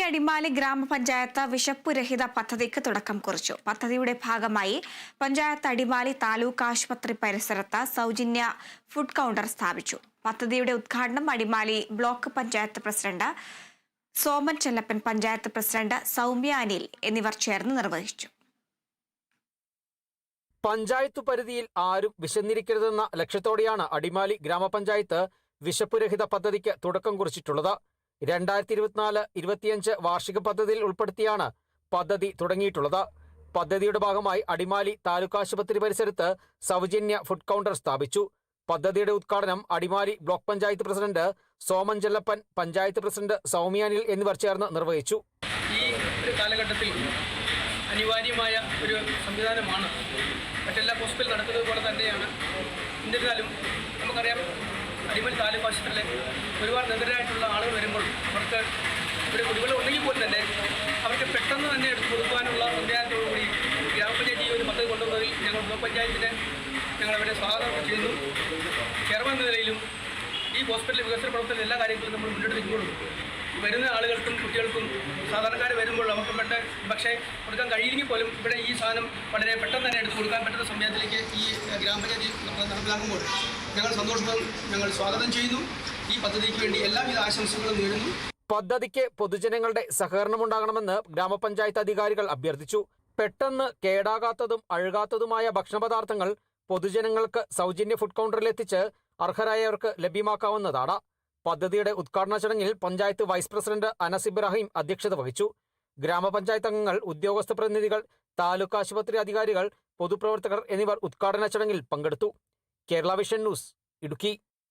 അടിമാലി ഗ്രാമപഞ്ചായത്ത് വിശപ്പുരഹിത പദ്ധതിക്ക് തുടക്കം കുറിച്ചു. പദ്ധതിയുടെ ഭാഗമായി പഞ്ചായത്ത് അടിമാലി താലൂക്ക് ആശുപത്രി പരിസരത്ത് സൗജന്യ ഫുഡ് കൗണ്ടർ സ്ഥാപിച്ചു. പദ്ധതിയുടെ ഉദ്ഘാടനം Adimali block panchayat president Soman Chellappan, panchayat president Soumya Anil എന്നിവർ ചേർന്ന് നിർവഹിച്ചു. പഞ്ചായത്ത് പരിധിയിൽ ആരും വിശന്നിരിക്കരുതെന്ന ലക്ഷ്യത്തോടെയാണ് അടിമാലി ഗ്രാമപഞ്ചായത്ത് വിശപ്പുരഹിത പദ്ധതിക്ക് തുടക്കം കുറിച്ചിട്ടുള്ളത്. 2024-25 വാർഷിക പദ്ധതിയിൽ ഉൾപ്പെടുത്തിയാണ് പദ്ധതി തുടങ്ങിയിട്ടുള്ളത്. പദ്ധതിയുടെ ഭാഗമായി അടിമാലി താലൂക്ക് ആശുപത്രി പരിസരത്ത് സൗജന്യ ഫുഡ് കൗണ്ടർ സ്ഥാപിച്ചു. പദ്ധതിയുടെ ഉദ്ഘാടനം Adimali block panchayat president Soman Chellappan, panchayat president Soumya Anil എന്നിവർ ചേർന്ന് നിർവഹിച്ചു. ഈ ഒരു കാലഘട്ടത്തിൽ അനിവാര്യമായ ഒരു സംവിധാനമാണ്. മറ്റെല്ലാ ഹോസ്പിറ്റൽ നടക്കുന്നത് പോലെ തന്നെയാണ്. എന്നിരുന്നാലും നമുക്കറിയാം, അടിമാലി താലൂക്ക് ആശുപത്രിയിലെ ഒരുപാട് നിർദ്ധരായിട്ടുള്ള ആളുകൾ വരുമ്പോൾ അവർക്ക് ഒരു കുടിവെള്ളം ഉണ്ടെങ്കിൽ പോലും തന്നെ അവർക്ക് പെട്ടെന്ന് തന്നെ എടുത്ത് കൊടുക്കാനുള്ള സംവിധാനത്തോടുകൂടി ഗ്രാമപഞ്ചായത്ത് ഈ ഒരു പദ്ധതി കൊണ്ടുവന്നതിൽ ഞങ്ങൾ ബ്ലോക്ക് പഞ്ചായത്തിന് ഞങ്ങളവരെ സ്വാഗതം ചെയ്യുന്നു. ചെയർമാൻ എന്ന നിലയിലും ഈ ഹോസ്പിറ്റൽ വികസന പ്രവർത്തന എല്ലാ കാര്യങ്ങളും നമ്മൾ മുന്നോട്ട് വെക്കുമ്പോഴും വരുന്ന ആളുകൾക്കും കുട്ടികൾക്കും സാധാരണക്കാർ വരുമ്പോൾ അവർക്ക് പക്ഷേ കൊടുക്കാൻ കഴിയില്ലെങ്കിൽ പോലും ഇവിടെ ഈ സാധനം വളരെ പെട്ടെന്ന് തന്നെ എടുത്ത് കൊടുക്കാൻ പറ്റുന്ന സംവിധാനത്തിലേക്ക് ഈ ഗ്രാമപഞ്ചായത്തിൽ നടപ്പിലാക്കുമ്പോൾ ഞങ്ങൾ സന്തോഷവും ഞങ്ങൾ സ്വാഗതം ചെയ്യുന്നു. ഈ പദ്ധതിക്ക് വേണ്ടി എല്ലാവിധ ആശംസകളും നേരുന്നു. പദ്ധതിക്ക് പൊതുജനങ്ങളുടെ സഹകരണമുണ്ടാകണമെന്ന് ഗ്രാമപഞ്ചായത്ത് അധികാരികൾ അഭ്യർത്ഥിച്ചു. പെട്ടെന്ന് കേടാകാത്തതും അഴുകാത്തതുമായ ഭക്ഷണപദാർത്ഥങ്ങൾ പൊതുജനങ്ങൾക്ക് സൗജന്യ ഫുഡ് കൗണ്ടറിൽ എത്തിച്ച് അർഹരായവർക്ക് ലഭ്യമാക്കാവുന്നതാണ്. പദ്ധതിയുടെ ഉദ്ഘാടന ചടങ്ങിൽ പഞ്ചായത്ത് വൈസ് പ്രസിഡന്റ് അനസ് ഇബ്രാഹിം അധ്യക്ഷത വഹിച്ചു. ഗ്രാമപഞ്ചായത്ത് അംഗങ്ങൾ, ഉദ്യോഗസ്ഥ പ്രതിനിധികൾ, താലൂക്ക് ആശുപത്രി അധികാരികൾ, പൊതുപ്രവർത്തകർ എന്നിവർ ഉദ്ഘാടന ചടങ്ങിൽ പങ്കെടുത്തു. Kerala vision news, Idukki.